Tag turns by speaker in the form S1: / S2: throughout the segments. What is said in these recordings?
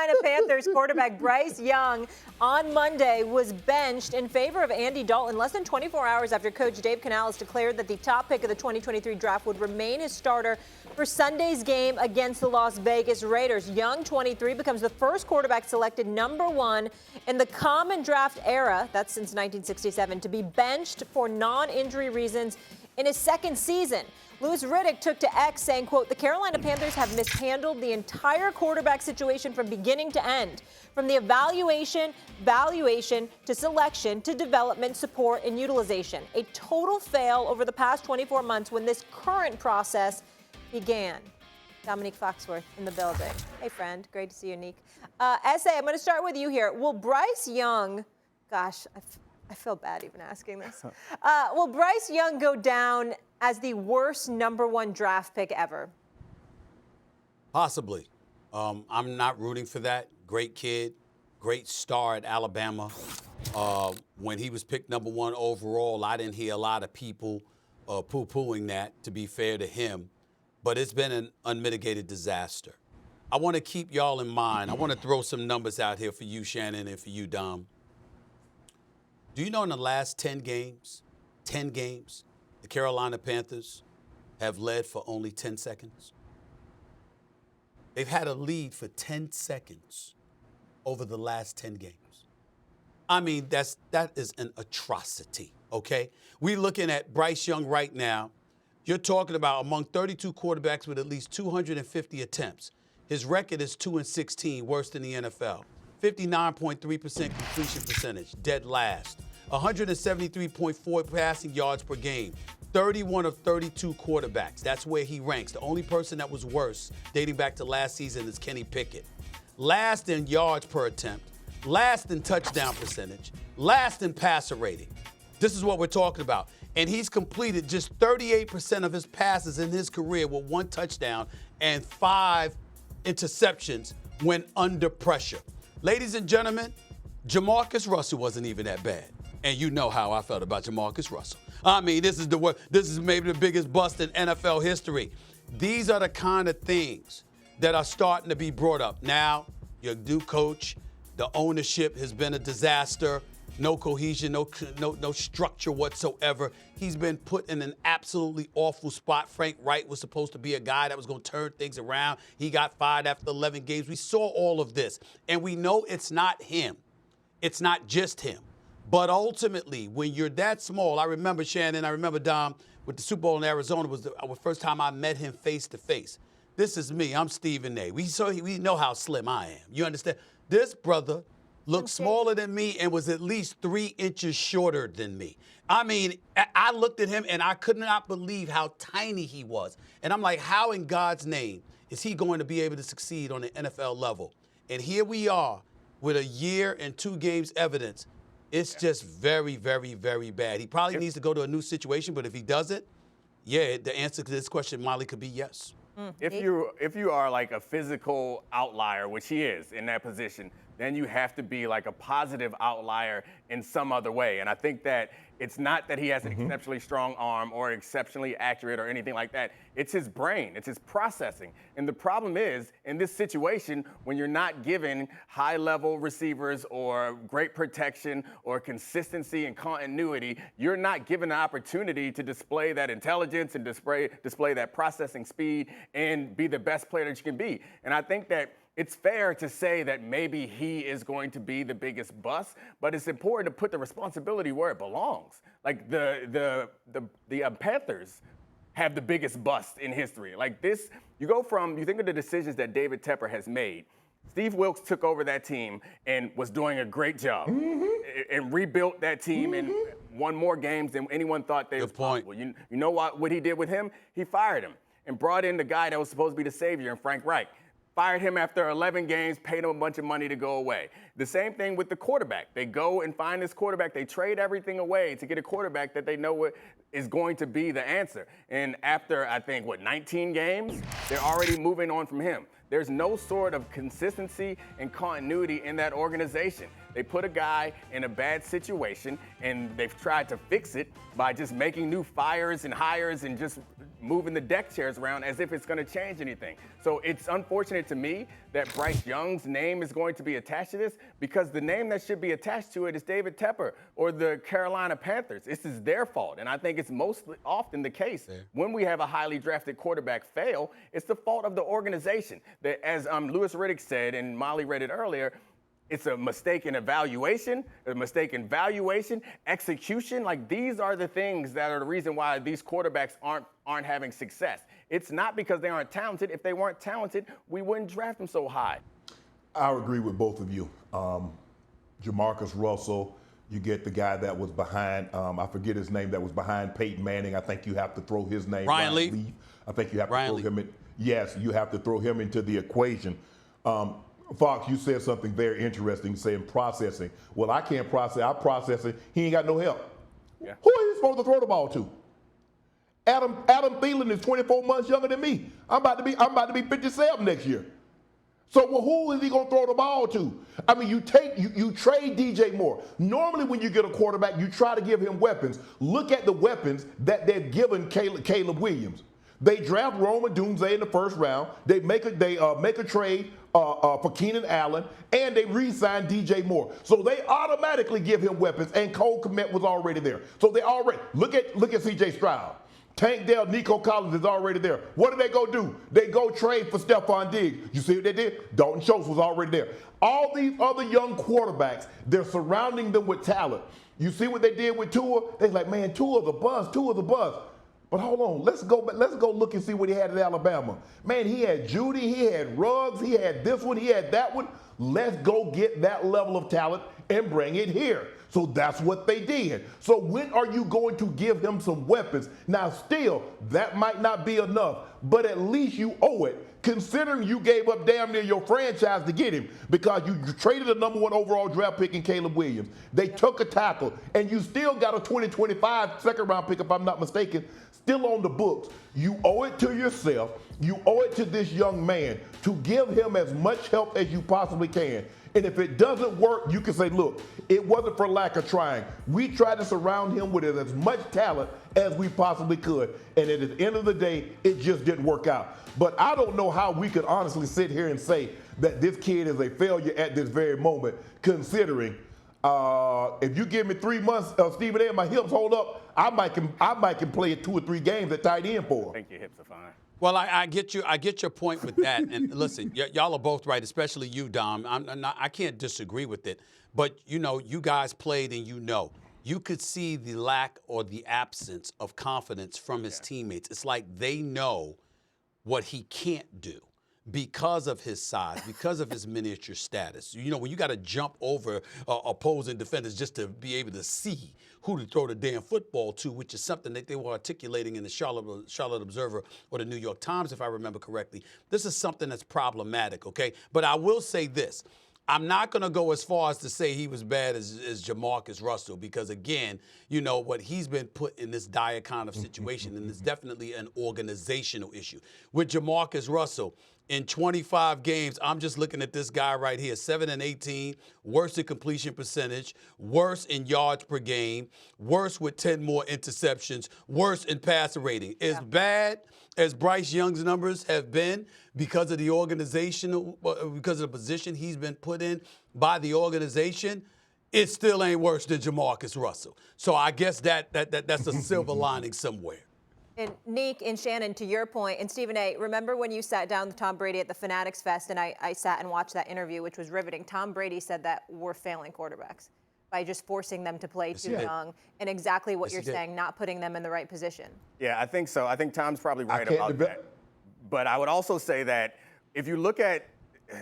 S1: Carolina Panthers quarterback Bryce Young on Monday was benched in favor of Andy Dalton less than 24 hours after coach Dave Canales declared that the top pick of the 2023 draft would remain his starter for Sunday's game against the Las Vegas Raiders. Young, 23, becomes the first quarterback selected number 1 in the common draft era, that's since 1967, to be benched for non-injury reasons in his second season. Louis Riddick took to X saying, quote, "The Carolina Panthers have mishandled the entire quarterback situation from beginning to end, from the evaluation to selection to development, support, and utilization. A total fail over the past 24 months when this current process began." Domonique Foxworth in the building. Hey, friend. Great to see you, Nick. S.A., I'm going to start with you here. Will Bryce Young, gosh, I feel bad even asking this. Will Bryce Young go down as the worst number 1 draft pick ever?
S2: Possibly. I'm not rooting for that. Great kid, great star at Alabama. When he was picked number 1 overall, I didn't hear a lot of people poo-pooing that, to be fair to him. But it's been an unmitigated disaster. I want to keep y'all in mind. I want to throw some numbers out here for you, Shannon, and for you, Dom. Do you know in the last 10 games, the Carolina Panthers have led for only 10 seconds? They've had a lead for 10 seconds over the last 10 games. I mean, that is an atrocity, okay? We're looking at Bryce Young right now. You're talking about among 32 quarterbacks with at least 250 attempts. His record is 2-16, worse than the NFL. 59.3% completion percentage, dead last. 173.4 passing yards per game. 31 of 32 quarterbacks. That's where he ranks. The only person that was worse dating back to last season is Kenny Pickett. Last in yards per attempt. Last in touchdown percentage. Last in passer rating. This is what we're talking about. And he's completed just 38% of his passes in his career with 1 touchdown and 5 interceptions when under pressure. Ladies and gentlemen, Jamarcus Russell wasn't even that bad. And you know how I felt about Jamarcus Russell. I mean, this is maybe the biggest bust in NFL history. These are the kind of things that are starting to be brought up. Now, your new coach, the ownership has been a disaster. No cohesion, no structure whatsoever. He's been put in an absolutely awful spot. Frank Wright was supposed to be a guy that was going to turn things around. He got fired after 11 games. We saw all of this. And we know it's not him. It's not just him. But ultimately, when you're that small, I remember Shannon, I remember Dom with the Super Bowl in Arizona was the first time I met him face to face. This is me. I'm Stephen A. We know how slim I am. You understand? This brother looked smaller than me and was at least 3 inches shorter than me. I mean, I looked at him and I could not believe how tiny he was. And I'm like, how in God's name is he going to be able to succeed on the NFL level? And here we are with a year and 2 games evidence. It's just very, very, very bad. He probably needs to go to a new situation, but if he doesn't, yeah, the answer to this question, Molly, could be yes.
S3: If you are like a physical outlier, which he is in that position, then you have to be like a positive outlier in some other way. And I think that it's not that he has an exceptionally strong arm or exceptionally accurate or anything like that. It's his brain. It's his processing. And the problem is, in this situation, when you're not given high-level receivers or great protection or consistency and continuity, you're not given the opportunity to display that intelligence and display that processing speed and be the best player that you can be. And I think that it's fair to say that maybe he is going to be the biggest bust, but it's important to put the responsibility where it belongs. Like the Panthers have the biggest bust in history. Like this, you think of the decisions that David Tepper has made. Steve Wilkes took over that team and was doing a great job and rebuilt that team and won more games than anyone thought they was possible. You know what he did with him? He fired him and brought in the guy that was supposed to be the savior in Frank Reich. Fired him after 11 games, paid him a bunch of money to go away. The same thing with the quarterback. They go and find this quarterback. They trade everything away to get a quarterback that they know is going to be the answer. And after, I think, 19 games, they're already moving on from him. There's no sort of consistency and continuity in that organization. They put a guy in a bad situation, and they've tried to fix it by just making new fires and hires and just moving the deck chairs around as if it's going to change anything. So it's unfortunate to me that Bryce Young's name is going to be attached to this, because the name that should be attached to it is David Tepper or the Carolina Panthers. This is their fault, and I think it's most often the case when we have a highly drafted quarterback fail, it's the fault of the organization. That, as Louis Riddick said, and Molly read it earlier, it's a mistake in evaluation, execution. Like, these are the things that are the reason why these quarterbacks aren't having success. It's not because they aren't talented. If they weren't talented, we wouldn't draft them so high.
S4: I agree with both of you. Jamarcus Russell, you get the guy that was behind, I forget his name, that was behind Peyton Manning. I think you have to throw his name.
S2: Ryan Leaf.
S4: I think you have to
S2: Ryan
S4: throw him in. Yes, you have to throw him into the equation. Fox, you said something very interesting, saying processing. Well, I can't process. I process it. He ain't got no help.
S3: Yeah.
S4: Who are you supposed to throw the ball to? Adam Thielen is 24 months younger than me. I'm about to be 57 next year. So, well, who is he going to throw the ball to? I mean, you trade DJ Moore. Normally, when you get a quarterback, you try to give him weapons. Look at the weapons that they've given Caleb Williams. They draft Rome Odunze in the first round. They make a trade for Keenan Allen, and they re-sign DJ Moore. So they automatically give him weapons, and Cole Kmet was already there. So they already look at CJ Stroud. Tank Dell, Nico Collins is already there. What do they go do? They go trade for Stephon Diggs. You see what they did? Dalton Schultz was already there. All these other young quarterbacks, they're surrounding them with talent. You see what they did with Tua? They're like, man, Tua's a buzz. But hold on, let's go look and see what he had at Alabama. Man, he had Judy, he had Ruggs, he had this one, he had that one. Let's go get that level of talent and bring it here. So that's what they did. So when are you going to give him some weapons? Now, still, that might not be enough, but at least you owe it, considering you gave up damn near your franchise to get him, because you traded the #1 overall draft pick in Caleb Williams. They took a tackle, and you still got a 2025 second-round pick, if I'm not mistaken, still on the books. You owe it to yourself. You owe it to this young man to give him as much help as you possibly can. And if it doesn't work, you can say, look, it wasn't for lack of trying. We tried to surround him with as much talent as we possibly could. And at the end of the day, it just didn't work out. But I don't know how we could honestly sit here and say that this kid is a failure at this very moment, considering if you give me 3 months of Stephen A and my hips hold up, I might can play 2 or 3 games at tight end for him.
S3: I think your hips are fine.
S2: Well, I get your point with that, and listen, y'all are both right, especially you, Dom. I can't disagree with it, but you guys played, and you could see the lack or the absence of confidence from his teammates. It's like they know what he can't do because of his size, because of his miniature status. When you got to jump over opposing defenders just to be able to see who to throw the damn football to, which is something that they were articulating in the Charlotte Observer or the New York Times, if I remember correctly. This is something that's problematic, okay? But I will say this. I'm not going to go as far as to say he was bad as Jamarcus Russell, because, again, what he's been put in this dire kind of situation, and it's definitely an organizational issue. With Jamarcus Russell, in 25 games, I'm just looking at this guy right here, 7 and 18, worse in completion percentage, worse in yards per game, worse with 10 more interceptions, worse in passer rating. As bad as Bryce Young's numbers have been because of the because of the position he's been put in by the organization, it still ain't worse than Jamarcus Russell. So I guess that's a silver lining somewhere.
S1: And Neek and Shannon, to your point, and Stephen A., remember when you sat down with Tom Brady at the Fanatics Fest, and I sat and watched that interview, which was riveting. Tom Brady said that we're failing quarterbacks by just forcing them to play too young, and exactly what you're saying, not putting them in the right position.
S3: Yeah, I think so. I think Tom's probably right about that. But I would also say that if you look at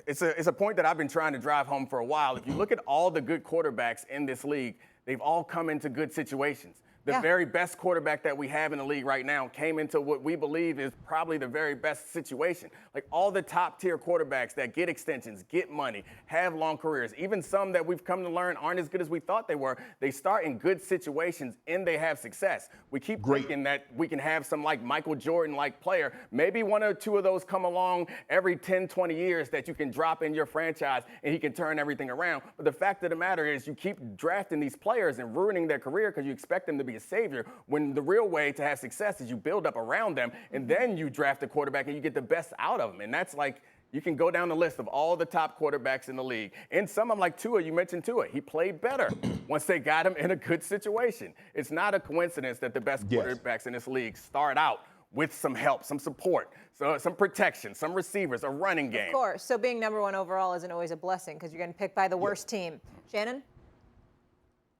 S3: it's a point that I've been trying to drive home for a while. If you look at all the good quarterbacks in this league, they've all come into good situations. The very best quarterback that we have in the league right now came into what we believe is probably the very best situation. Like, all the top-tier quarterbacks that get extensions, get money, have long careers, even some that we've come to learn aren't as good as we thought they were, they start in good situations and they have success. We keep thinking that we can have some, like, Michael Jordan-like player. Maybe 1 or 2 of those come along every 10, 20 years that you can drop in your franchise and he can turn everything around. But the fact of the matter is you keep drafting these players and ruining their career because you expect them to be be a savior, when the real way to have success is you build up around them, and then you draft a quarterback and you get the best out of them. And that's like, you can go down the list of all the top quarterbacks in the league. And some of them, like Tua, you mentioned Tua, he played better once they got him in a good situation. It's not a coincidence that the best quarterbacks in this league start out with some help, some support, so some protection, some receivers, a running game.
S1: Of course. So being number one overall isn't always a blessing because you're getting picked by the worst team. Shannon?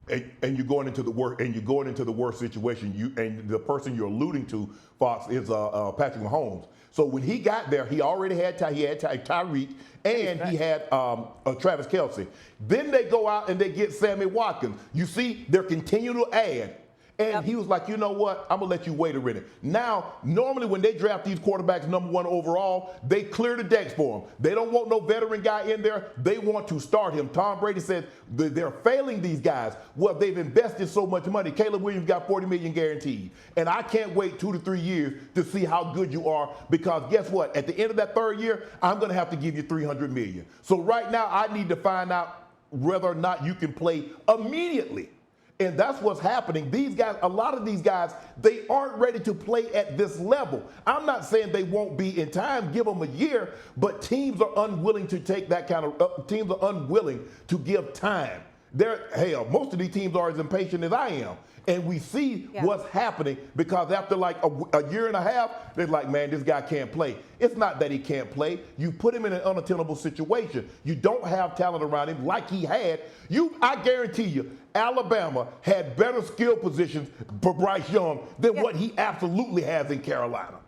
S4: And you're going into the worst situation. And the person you're alluding to, Fox, is Patrick Mahomes. So when he got there, he already had Tyreek and he had Travis Kelce. Then they go out and they get Sammy Watkins. You see, they're continuing to add. And he was like, you know what? I'm going to let you wait a minute. Now, normally when they draft these quarterbacks number one overall, they clear the decks for him. They don't want no veteran guy in there. They want to start him. Tom Brady said they're failing these guys. Well, they've invested so much money. Caleb Williams got $40 million guaranteed. And I can't wait 2 to 3 years to see how good you are, because guess what? At the end of that third year, I'm going to have to give you $300 million. So right now, I need to find out whether or not you can play immediately. And that's what's happening. These guys, a lot of these guys, they aren't ready to play at this level. I'm not saying they won't be in time. Give them a year, but teams are unwilling to take that kind of. Teams are unwilling to give time. Most of these teams are as impatient as I am. And we see what's happening, because after like a year and a half, they're like, man, this guy can't play. It's not that he can't play. You put him in an unattainable situation. You don't have talent around him like he had. I guarantee you, Alabama had better skill positions for Bryce Young than what he absolutely has in Carolina.